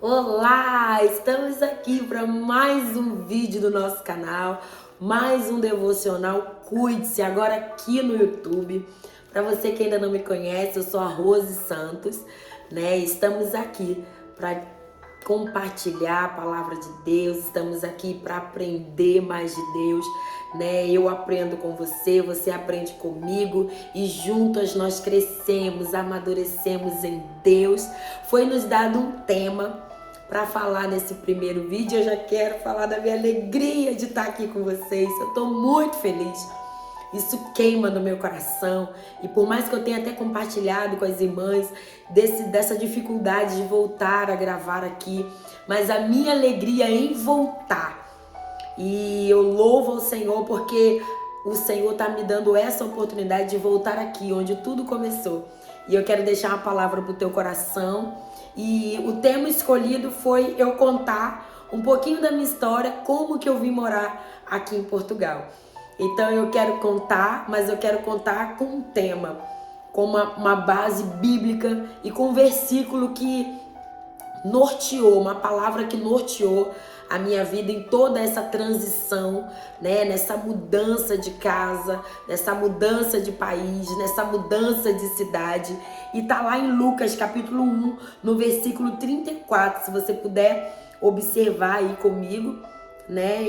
Olá, estamos aqui para mais um vídeo do nosso canal, mais um devocional Cuide-se, agora aqui no YouTube. Para você que ainda não me conhece, eu sou a Rose Santos, né? Estamos aqui para compartilhar a palavra de Deus, estamos aqui para aprender mais de Deus, né? Eu aprendo com você, você aprende comigo e juntas nós crescemos, amadurecemos em Deus. Foi nos dado um tema para falar nesse primeiro vídeo. Eu já quero falar da minha alegria de estar aqui com vocês. Eu estou muito feliz. Isso queima no meu coração. E por mais que eu tenha até compartilhado com as irmãs dessa dificuldade de voltar a gravar aqui, mas a minha alegria em voltar. E eu louvo ao Senhor porque o Senhor está me dando essa oportunidade de voltar aqui, onde tudo começou. E eu quero deixar uma palavra para o teu coração. E o tema escolhido foi eu contar um pouquinho da minha história, como que eu vim morar aqui em Portugal. Então eu quero contar, mas eu quero contar com um tema, com uma base bíblica e com um versículo que norteou, uma palavra que norteou a minha vida em toda essa transição, né? Nessa mudança de casa, nessa mudança de país, nessa mudança de cidade. E tá lá em Lucas capítulo 1, no versículo 34, se você puder observar aí comigo, né?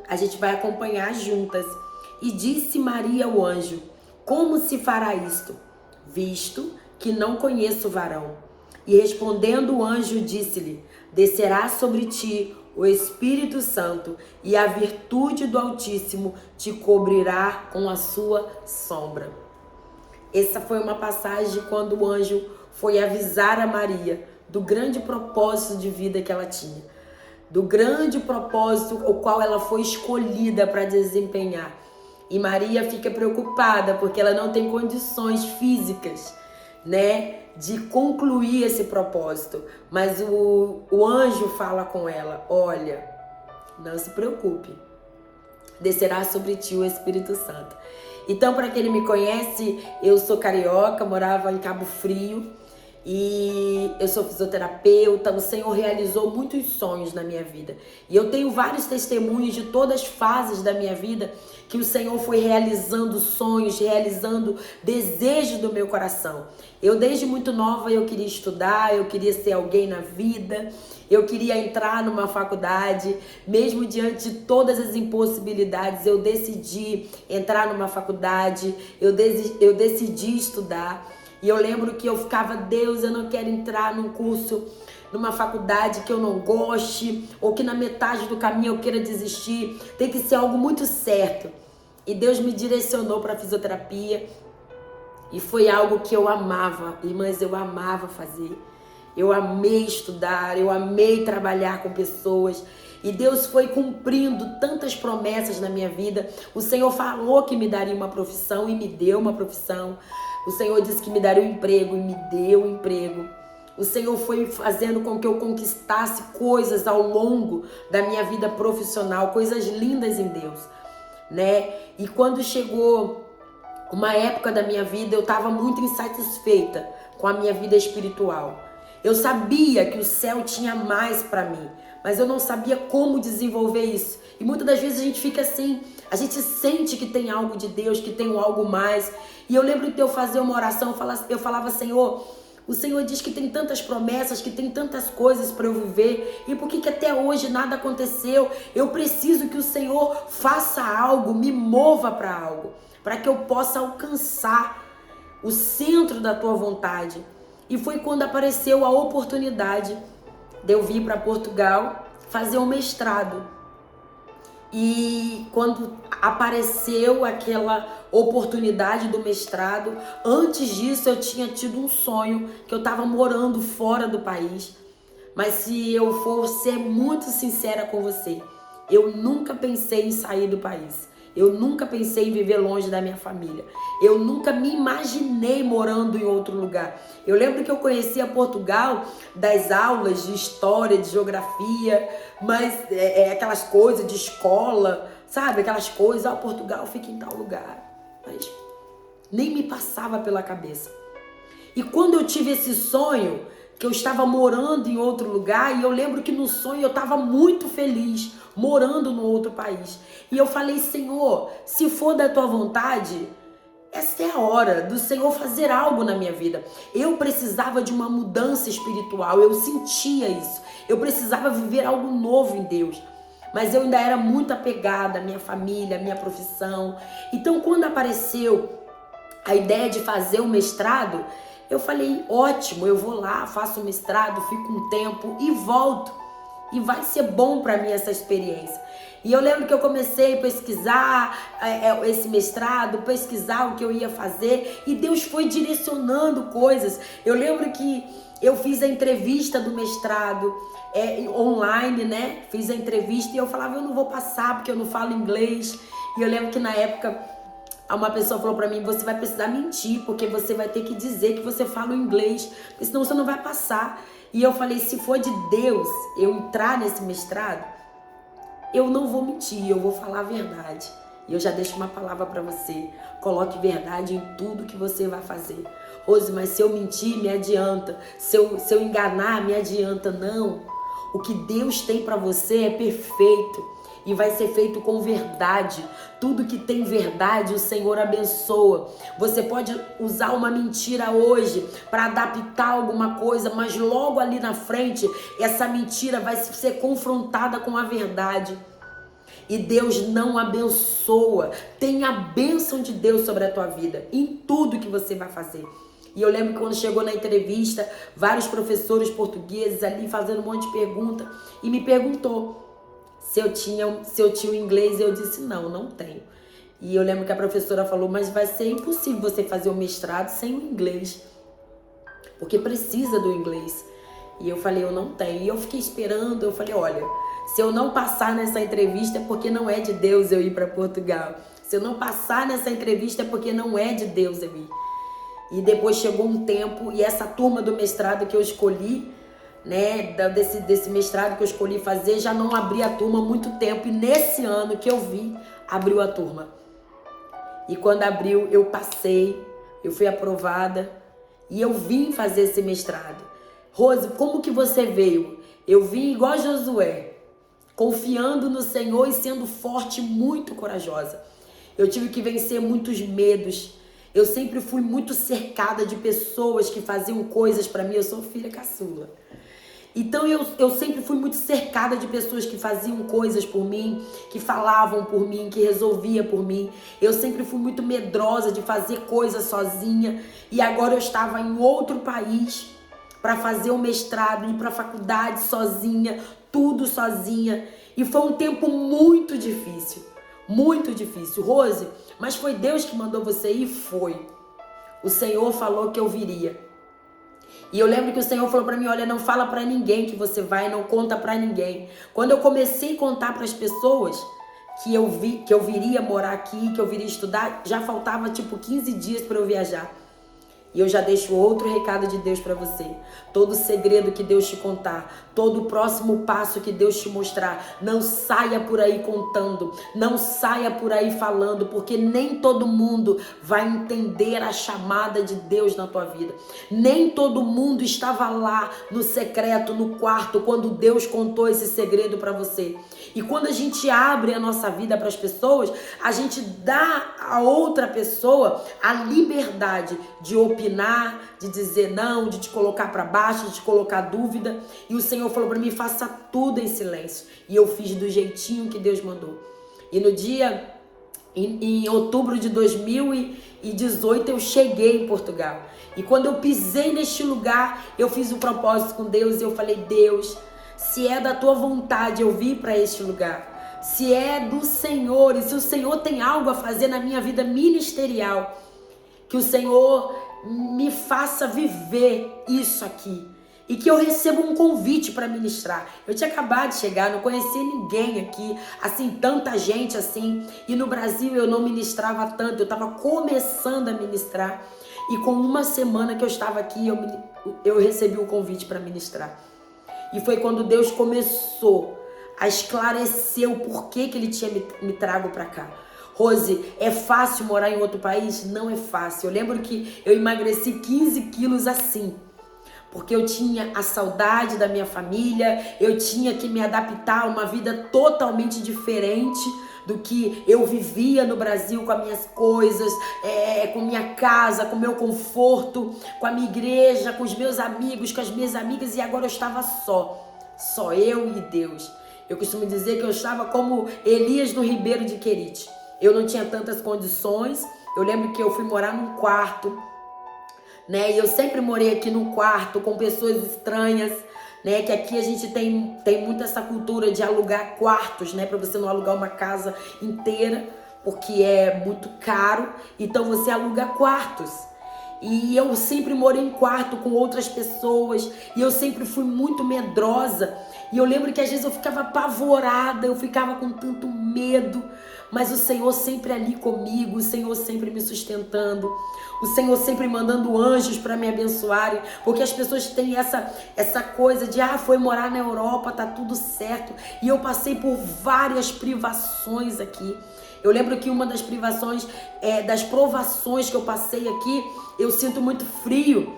A gente vai acompanhar juntas. E disse Maria ao anjo: como se fará isto, visto que não conheço o varão? E respondendo o anjo disse-lhe: descerá sobre ti o Espírito Santo, e a virtude do Altíssimo te cobrirá com a sua sombra. Essa foi uma passagem quando o anjo foi avisar a Maria do grande propósito de vida que ela tinha, do grande propósito o qual ela foi escolhida para desempenhar. E Maria fica preocupada porque ela não tem condições físicas, né, de concluir esse propósito. Mas o anjo fala com ela: olha, não se preocupe, descerá sobre ti o Espírito Santo. Então, para quem não me conhece, eu sou carioca, morava em Cabo Frio e eu sou fisioterapeuta. O Senhor realizou muitos sonhos na minha vida. E eu tenho vários testemunhos de todas as fases da minha vida que o Senhor foi realizando sonhos, realizando desejos do meu coração. Eu desde muito nova eu queria estudar, eu queria ser alguém na vida, eu queria entrar numa faculdade. Mesmo diante de todas as impossibilidades, eu decidi entrar numa faculdade, eu decidi estudar. E eu lembro que eu ficava: Deus, eu não quero entrar num curso, numa faculdade que eu não goste, ou que na metade do caminho eu queira desistir. Tem que ser algo muito certo. E Deus me direcionou para a fisioterapia. E foi algo que eu amava, irmãs, eu amava fazer. Eu amei estudar, eu amei trabalhar com pessoas. E Deus foi cumprindo tantas promessas na minha vida. O Senhor falou que me daria uma profissão e me deu uma profissão. O Senhor disse que me daria um emprego e me deu um emprego. O Senhor foi fazendo com que eu conquistasse coisas ao longo da minha vida profissional, coisas lindas em Deus, né? E quando chegou uma época da minha vida, eu estava muito insatisfeita com a minha vida espiritual. Eu sabia que o céu tinha mais para mim, mas eu não sabia como desenvolver isso. E muitas das vezes a gente fica assim, a gente sente que tem algo de Deus, que tem um algo mais. E eu lembro de eu fazer uma oração, eu falava: Senhor, o Senhor diz que tem tantas promessas, que tem tantas coisas para eu viver. E por que até hoje nada aconteceu? Eu preciso que o Senhor faça algo, me mova para algo, para que eu possa alcançar o centro da tua vontade. E foi quando apareceu a oportunidade de eu vir para Portugal fazer um mestrado. E quando apareceu aquela oportunidade do mestrado, antes disso eu tinha tido um sonho que eu estava morando fora do país. Mas se eu for ser muito sincera com você, eu nunca pensei em sair do país. Eu nunca pensei em viver longe da minha família. Eu nunca me imaginei morando em outro lugar. Eu lembro que eu conhecia Portugal das aulas de história, de geografia, mas aquelas coisas de escola, sabe? Aquelas coisas: Portugal fica em tal lugar. Mas nem me passava pela cabeça. E quando eu tive esse sonho, que eu estava morando em outro lugar, e eu lembro que no sonho eu estava muito feliz, morando no outro país. E eu falei, Senhor, se for da tua vontade, essa é a hora do Senhor fazer algo na minha vida. Eu precisava de uma mudança espiritual, eu sentia isso. Eu precisava viver algo novo em Deus. Mas eu ainda era muito apegada à minha família, à minha profissão. Então, quando apareceu a ideia de fazer o mestrado, eu falei, ótimo, eu vou lá, faço o mestrado, fico um tempo e volto. E vai ser bom para mim essa experiência. E eu lembro que eu comecei a pesquisar esse mestrado, pesquisar o que eu ia fazer, e Deus foi direcionando coisas. Eu lembro que eu fiz a entrevista do mestrado online, né? Fiz a entrevista e eu falava, eu não vou passar porque eu não falo inglês. E eu lembro que na época uma pessoa falou pra mim, você vai precisar mentir, porque você vai ter que dizer que você fala o inglês, porque senão você não vai passar. E eu falei, se for de Deus eu entrar nesse mestrado, eu não vou mentir, eu vou falar a verdade. E eu já deixo uma palavra pra você, coloque verdade em tudo que você vai fazer. Rose, mas se eu mentir, me adianta. Se eu enganar, me adianta. Não. O que Deus tem pra você é perfeito. E vai ser feito com verdade. Tudo que tem verdade, o Senhor abençoa. Você pode usar uma mentira hoje para adaptar alguma coisa, mas logo ali na frente, essa mentira vai ser confrontada com a verdade. E Deus não abençoa. Tem a bênção de Deus sobre a tua vida, em tudo que você vai fazer. E eu lembro que quando chegou na entrevista, vários professores portugueses ali fazendo um monte de pergunta, e me perguntou se eu tinha o inglês. Eu disse, não tenho. E eu lembro que a professora falou, mas vai ser impossível você fazer o mestrado sem o inglês, porque precisa do inglês. E eu falei, eu não tenho. E eu fiquei esperando, eu falei, olha, se eu não passar nessa entrevista é porque não é de Deus eu ir para Portugal. Se eu não passar nessa entrevista é porque não é de Deus eu ir. E depois chegou um tempo, e essa turma do mestrado que eu escolhi, né, desse mestrado que eu escolhi fazer, já não abria a turma há muito tempo, e nesse ano que eu vi, abriu a turma. E quando abriu, eu passei, eu fui aprovada, e eu vim fazer esse mestrado. Rose, como que você veio? Eu vim igual Josué, confiando no Senhor e sendo forte e muito corajosa. Eu tive que vencer muitos medos. Eu sempre fui muito cercada de pessoas que faziam coisas para mim. Eu sou filha caçula. Então eu sempre fui muito cercada de pessoas que faziam coisas por mim, que falavam por mim, que resolvia por mim. Eu sempre fui muito medrosa de fazer coisas sozinha. E agora eu estava em outro país para fazer o mestrado, ir para a faculdade sozinha, tudo sozinha. E foi um tempo muito difícil. Muito difícil. Rose, mas foi Deus que mandou você ir? Foi. O Senhor falou que eu viria. E eu lembro que o Senhor falou para mim, olha, não fala para ninguém que você vai, não conta para ninguém. Quando eu comecei a contar para as pessoas que eu viria morar aqui, que eu viria estudar, já faltava tipo 15 dias para eu viajar. E eu já deixo outro recado de Deus para você. Todo segredo que Deus te contar, todo próximo passo que Deus te mostrar, não saia por aí contando, não saia por aí falando, porque nem todo mundo vai entender a chamada de Deus na tua vida. Nem todo mundo estava lá no secreto, no quarto, quando Deus contou esse segredo para você. E quando a gente abre a nossa vida para as pessoas, a gente dá a outra pessoa a liberdade de opinar, de dizer não, de te colocar para baixo, de te colocar dúvida. E o Senhor falou para mim, faça tudo em silêncio. E eu fiz do jeitinho que Deus mandou. E no dia, em outubro de 2018, eu cheguei em Portugal. E quando eu pisei neste lugar, eu fiz um propósito com Deus e eu falei, Deus, se é da tua vontade eu vir para este lugar, se é do Senhor, e se o Senhor tem algo a fazer na minha vida ministerial, que o Senhor me faça viver isso aqui. E que eu receba um convite para ministrar. Eu tinha acabado de chegar, não conhecia ninguém aqui, assim, tanta gente assim. E no Brasil eu não ministrava tanto, eu estava começando a ministrar. E com uma semana que eu estava aqui, eu recebi o convite para ministrar. E foi quando Deus começou a esclarecer o porquê que Ele tinha me trago para cá. Rose, é fácil morar em outro país? Não é fácil. Eu lembro que eu emagreci 15 quilos assim. porque eu tinha a saudade da minha família, eu tinha que me adaptar a uma vida totalmente diferente do que eu vivia no Brasil, com as minhas coisas, com minha casa, com meu conforto, com a minha igreja, com os meus amigos, com as minhas amigas, e agora eu estava só eu e Deus. Eu costumo dizer que eu estava como Elias no Ribeiro de Querite. Eu não tinha tantas condições. Eu lembro que eu fui morar num quarto, né? E eu sempre morei aqui num quarto com pessoas estranhas, né? Que aqui a gente tem muito essa cultura de alugar quartos, né? Para você não alugar uma casa inteira, porque é muito caro. Então você aluga quartos. E eu sempre morei em quarto com outras pessoas. E eu sempre fui muito medrosa. E eu lembro que às vezes eu ficava apavorada, eu ficava com tanto medo. Mas o Senhor sempre ali comigo, o Senhor sempre me sustentando. O Senhor sempre mandando anjos para me abençoarem. Porque as pessoas têm essa coisa de, foi morar na Europa, tá tudo certo. E eu passei por várias privações aqui. Eu lembro que uma das privações, das provações que eu passei aqui, eu sinto muito frio.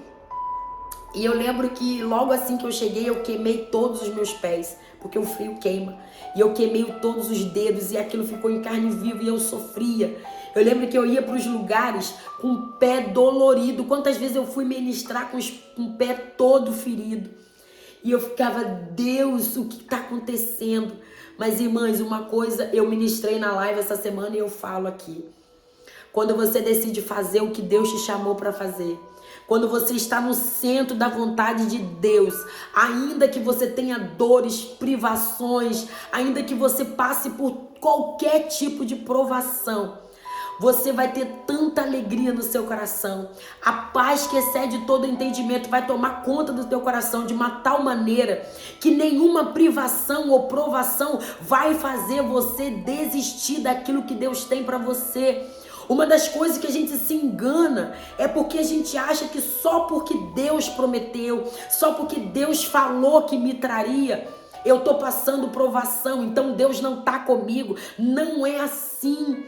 E eu lembro que logo assim que eu cheguei, eu queimei todos os meus pés, porque o frio queima. E eu queimei todos os dedos e aquilo ficou em carne viva e eu sofria. Eu lembro que eu ia para os lugares com o pé dolorido. Quantas vezes eu fui ministrar com o pé todo ferido. E eu ficava, Deus, o que está acontecendo? Mas, irmãs, uma coisa eu ministrei na live essa semana e eu falo aqui. Quando você decide fazer o que Deus te chamou para fazer, quando você está no centro da vontade de Deus, ainda que você tenha dores, privações, ainda que você passe por qualquer tipo de provação, você vai ter tanta alegria no seu coração. A paz que excede todo entendimento vai tomar conta do teu coração de uma tal maneira que nenhuma privação ou provação vai fazer você desistir daquilo que Deus tem para você. Uma das coisas que a gente se engana é porque a gente acha que só porque Deus prometeu, só porque Deus falou que me traria, eu tô passando provação, então Deus não tá comigo. Não é assim.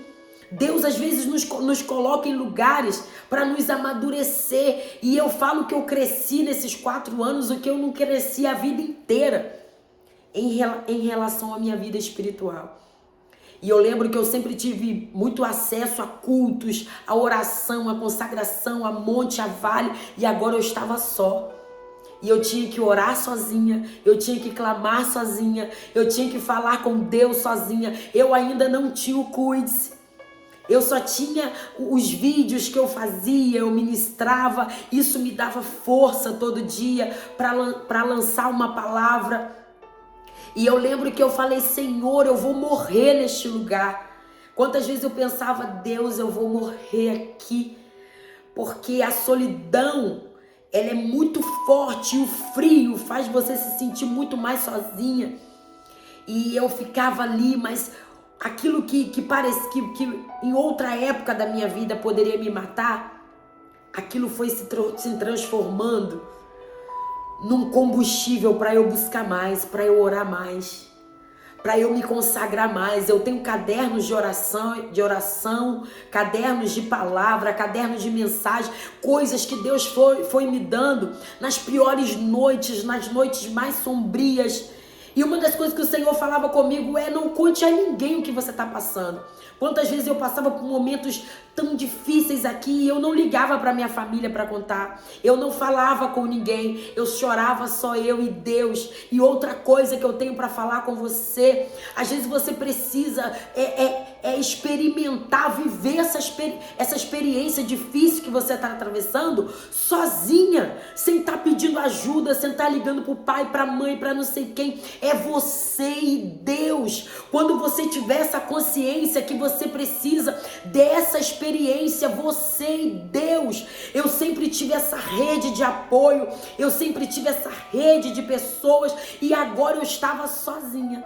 Deus às vezes nos coloca em lugares para nos amadurecer. E eu falo que eu cresci nesses 4 anos o que eu não cresci a vida inteira em relação à minha vida espiritual. E eu lembro que eu sempre tive muito acesso a cultos, a oração, a consagração, a monte, a vale. E agora eu estava só. E eu tinha que orar sozinha, eu tinha que clamar sozinha, eu tinha que falar com Deus sozinha. Eu ainda não tinha o Cuide-se. Eu só tinha os vídeos que eu fazia, eu ministrava. Isso me dava força todo dia para lançar uma palavra. E eu lembro que eu falei, Senhor, eu vou morrer neste lugar. Quantas vezes eu pensava, Deus, eu vou morrer aqui. Porque a solidão, ela é muito forte e o frio faz você se sentir muito mais sozinha. E eu ficava ali, mas aquilo que parece que em outra época da minha vida poderia me matar, aquilo foi se transformando num combustível para eu buscar mais, para eu orar mais, para eu me consagrar mais. Eu tenho cadernos de oração, cadernos de palavra, cadernos de mensagem, coisas que Deus foi me dando nas piores noites, nas noites mais sombrias. E uma das coisas que o Senhor falava comigo é: não conte a ninguém o que você está passando. Quantas vezes eu passava por momentos tão difíceis aqui e eu não ligava para minha família para contar. Eu não falava com ninguém. Eu chorava só eu e Deus. E outra coisa que eu tenho para falar com você: às vezes você precisa experimentar, viver essa experiência difícil que você está atravessando sozinha, sem estar pedindo ajuda, sem estar ligando para o pai, para a mãe, para não sei quem. É você e Deus. Quando você tiver essa consciência que você precisa dessa experiência, você e Deus. Eu sempre tive essa rede de apoio, eu sempre tive essa rede de pessoas, e agora eu estava sozinha,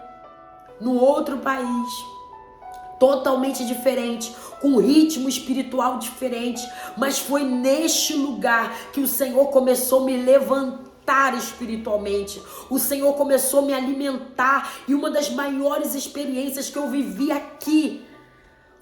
no outro país, totalmente diferente, com um ritmo espiritual diferente, mas foi neste lugar que o Senhor começou a me levantar espiritualmente. O Senhor começou a me alimentar, e uma das maiores experiências que eu vivi aqui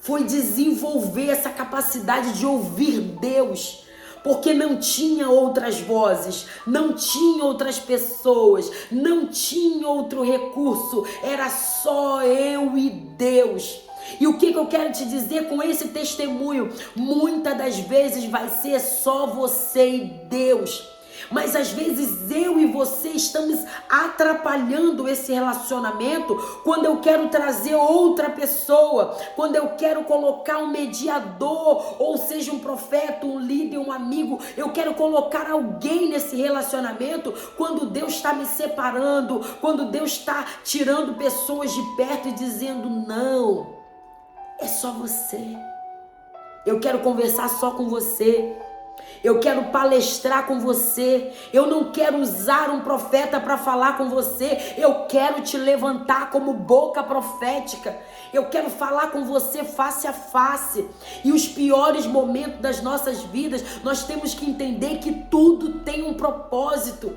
foi desenvolver essa capacidade de ouvir Deus. porque não tinha outras vozes, não tinha outras pessoas, não tinha outro recurso, era só eu e Deus. E o que eu quero te dizer com esse testemunho? Muitas das vezes vai ser só você e Deus. Mas às vezes eu e você estamos atrapalhando esse relacionamento quando eu quero trazer outra pessoa, quando eu quero colocar um mediador, ou seja, um profeta, um líder, um amigo. Eu quero colocar alguém nesse relacionamento quando Deus está me separando, quando Deus está tirando pessoas de perto e dizendo: não, é só você. Eu quero conversar só com você. Eu quero palestrar com você. Eu não quero usar um profeta para falar com você. Eu quero te levantar como boca profética. Eu quero falar com você face a face. E os piores momentos das nossas vidas, nós temos que entender que tudo tem um propósito.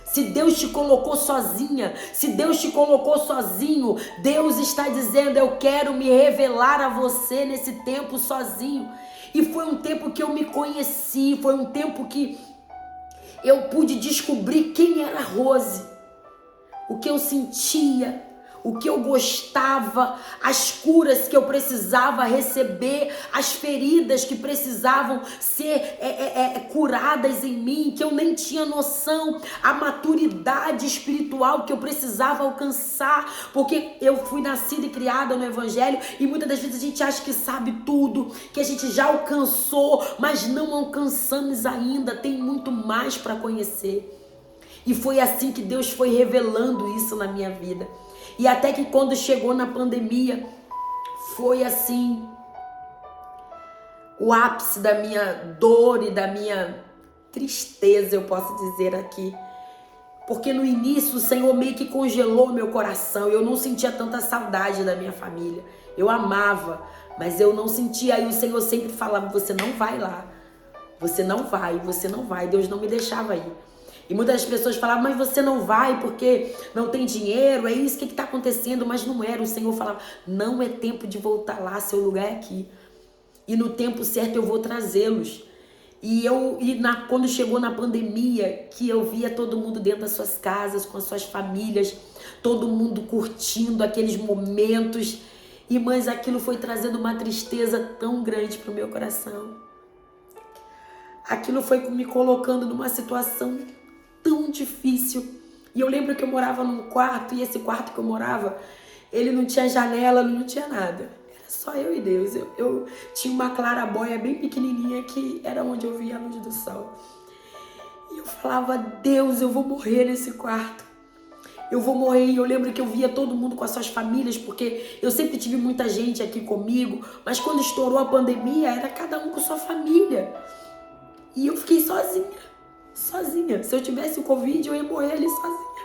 Se Deus te colocou sozinha, se Deus te colocou sozinho, Deus está dizendo: eu quero me revelar a você nesse tempo sozinho. E foi um tempo que eu me conheci, foi um tempo que eu pude descobrir quem era Rose, o que eu sentia, o que eu gostava, as curas que eu precisava receber, as feridas que precisavam ser curadas em mim, que eu nem tinha noção, a maturidade espiritual que eu precisava alcançar, porque eu fui nascida e criada no Evangelho, e muitas das vezes a gente acha que sabe tudo, que a gente já alcançou, mas não alcançamos ainda, tem muito mais para conhecer. E foi assim que Deus foi revelando isso na minha vida. E até que quando chegou na pandemia, foi assim, o ápice da minha dor e da minha tristeza, eu posso dizer aqui. Porque no início o Senhor meio que congelou meu coração, eu não sentia tanta saudade da minha família. Eu amava, mas eu não sentia. Aí o Senhor sempre falava: você não vai lá, você não vai, você não vai. Deus não me deixava ir. E muitas pessoas falavam: mas você não vai porque não tem dinheiro, é isso que está acontecendo. Mas não era. O Senhor falava: não é tempo de voltar lá, seu lugar é aqui. E no tempo certo eu vou trazê-los. Quando chegou na pandemia, que eu via todo mundo dentro das suas casas, com as suas famílias, todo mundo curtindo aqueles momentos. E mas aquilo foi trazendo uma tristeza tão grande para o meu coração. Aquilo foi me colocando numa situação tão difícil. E eu lembro que eu morava num quarto, e esse quarto que eu morava, ele não tinha janela, não tinha nada. Era só eu e Deus. Eu tinha uma claraboia bem pequenininha que era onde eu via a luz do sol. E eu falava: Deus, eu vou morrer nesse quarto. Eu vou morrer. E eu lembro que eu via todo mundo com as suas famílias, porque eu sempre tive muita gente aqui comigo, mas quando estourou a pandemia, era cada um com sua família. E eu fiquei sozinha. Se eu tivesse o Covid, eu ia morrer ali sozinha.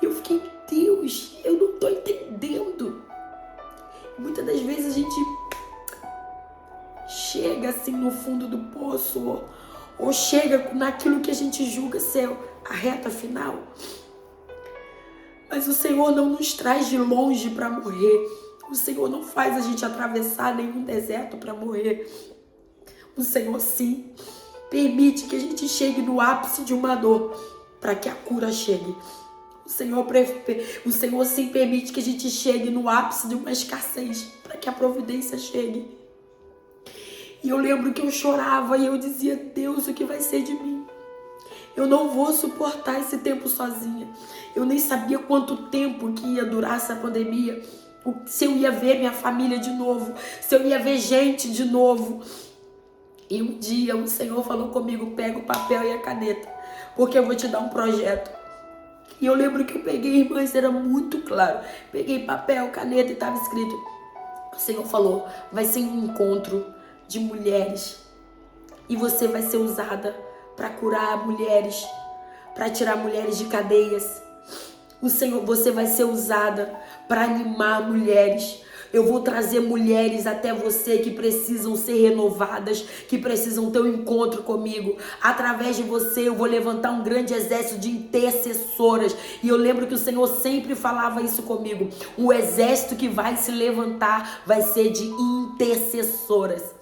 E eu fiquei: Deus, eu não tô entendendo. E muitas das vezes a gente chega assim no fundo do poço, ou chega naquilo que a gente julga ser a reta final. Mas o Senhor não nos traz de longe para morrer. O Senhor não faz a gente atravessar nenhum deserto para morrer. O Senhor sim permite que a gente chegue no ápice de uma dor para que a cura chegue. O Senhor sim permite que a gente chegue no ápice de uma escassez para que a providência chegue. E eu lembro que eu chorava e eu dizia: Deus, o que vai ser de mim? Eu não vou suportar esse tempo sozinha. Eu nem sabia quanto tempo que ia durar essa pandemia, se eu ia ver minha família de novo, se eu ia ver gente de novo. E um dia o Senhor falou comigo: pega o papel e a caneta, porque eu vou te dar um projeto. E eu lembro que eu peguei, irmãs, era muito claro. Peguei papel, caneta e estava escrito. O Senhor falou: vai ser um encontro de mulheres. E você vai ser usada para curar mulheres, para tirar mulheres de cadeias. Você vai ser usada para animar mulheres. Eu vou trazer mulheres até você que precisam ser renovadas, que precisam ter um encontro comigo. Através de você eu vou levantar um grande exército de intercessoras. E eu lembro que o Senhor sempre falava isso comigo. O exército que vai se levantar vai ser de intercessoras.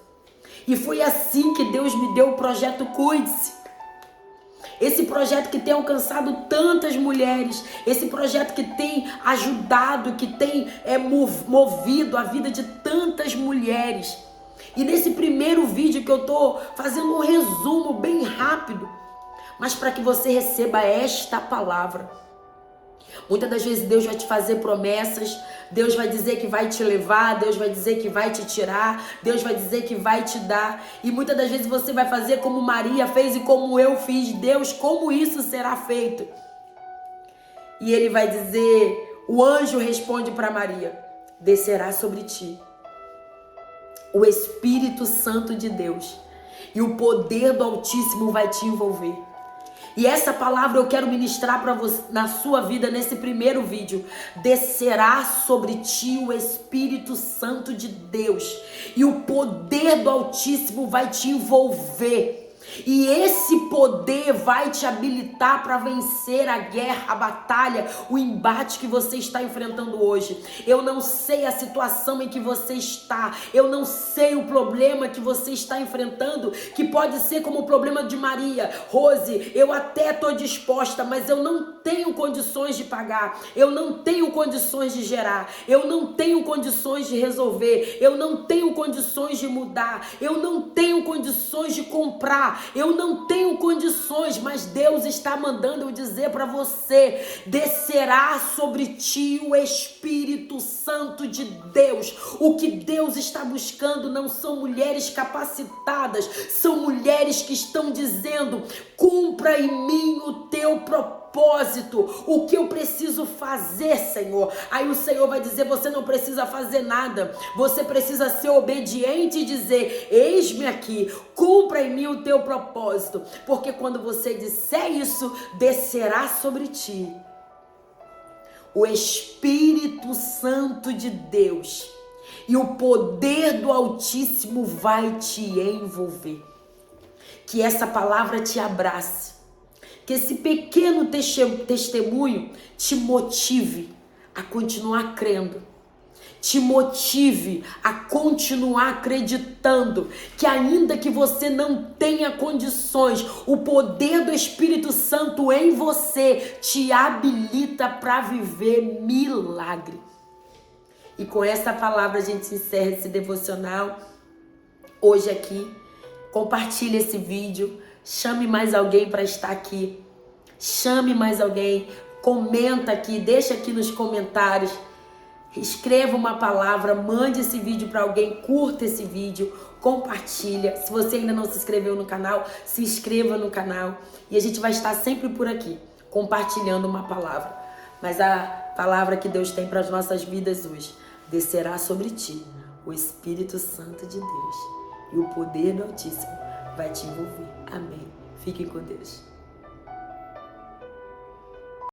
E foi assim que Deus me deu o projeto Cuide-se. Esse projeto que tem alcançado tantas mulheres, esse projeto que tem ajudado, que tem movido a vida de tantas mulheres. E nesse primeiro vídeo que eu tô fazendo um resumo bem rápido, mas para que você receba esta palavra. Muitas das vezes Deus vai te fazer promessas, Deus vai dizer que vai te levar, Deus vai dizer que vai te tirar, Deus vai dizer que vai te dar. E muitas das vezes você vai fazer como Maria fez e como eu fiz. Deus, como isso será feito? E ele vai dizer, o anjo responde para Maria, descerá sobre ti o Espírito Santo de Deus e o poder do Altíssimo vai te envolver. E essa palavra eu quero ministrar para você na sua vida nesse primeiro vídeo. Descerá sobre ti o Espírito Santo de Deus e o poder do Altíssimo vai te envolver. E esse poder vai te habilitar para vencer a guerra, a batalha, o embate que você está enfrentando hoje. Eu não sei a situação em que você está, eu não sei o problema que você está enfrentando, que pode ser como o problema de Maria. Rose, eu até estou disposta, mas eu não tenho condições de pagar, eu não tenho condições de gerar, eu não tenho condições de resolver, eu não tenho condições de mudar, eu não tenho condições de comprar, eu não tenho condições, mas Deus está mandando eu dizer para você, descerá sobre ti o Espírito Santo de Deus. O que Deus está buscando não são mulheres capacitadas, são mulheres que estão dizendo, cumpra em mim o teu propósito, o que eu preciso fazer, Senhor. Aí o Senhor vai dizer, você não precisa fazer nada, você precisa ser obediente e dizer, eis-me aqui, cumpra em mim o teu propósito, porque quando você disser isso, descerá sobre ti o Espírito Santo de Deus e o poder do Altíssimo vai te envolver. Que essa palavra te abrace, que esse pequeno testemunho te motive a continuar crendo, te motive a continuar acreditando que ainda que você não tenha condições, o poder do Espírito Santo em você te habilita para viver milagre. E com essa palavra a gente encerra esse devocional hoje aqui. Compartilhe esse vídeo, chame mais alguém para estar aqui, chame mais alguém, comenta aqui, deixa aqui nos comentários, escreva uma palavra, mande esse vídeo para alguém, curta esse vídeo, compartilha. Se você ainda não se inscreveu no canal, se inscreva no canal e a gente vai estar sempre por aqui, compartilhando uma palavra. Mas a palavra que Deus tem para as nossas vidas hoje, descerá sobre ti o Espírito Santo de Deus. E o poder do Altíssimo vai te envolver. Amém. Fiquem com Deus.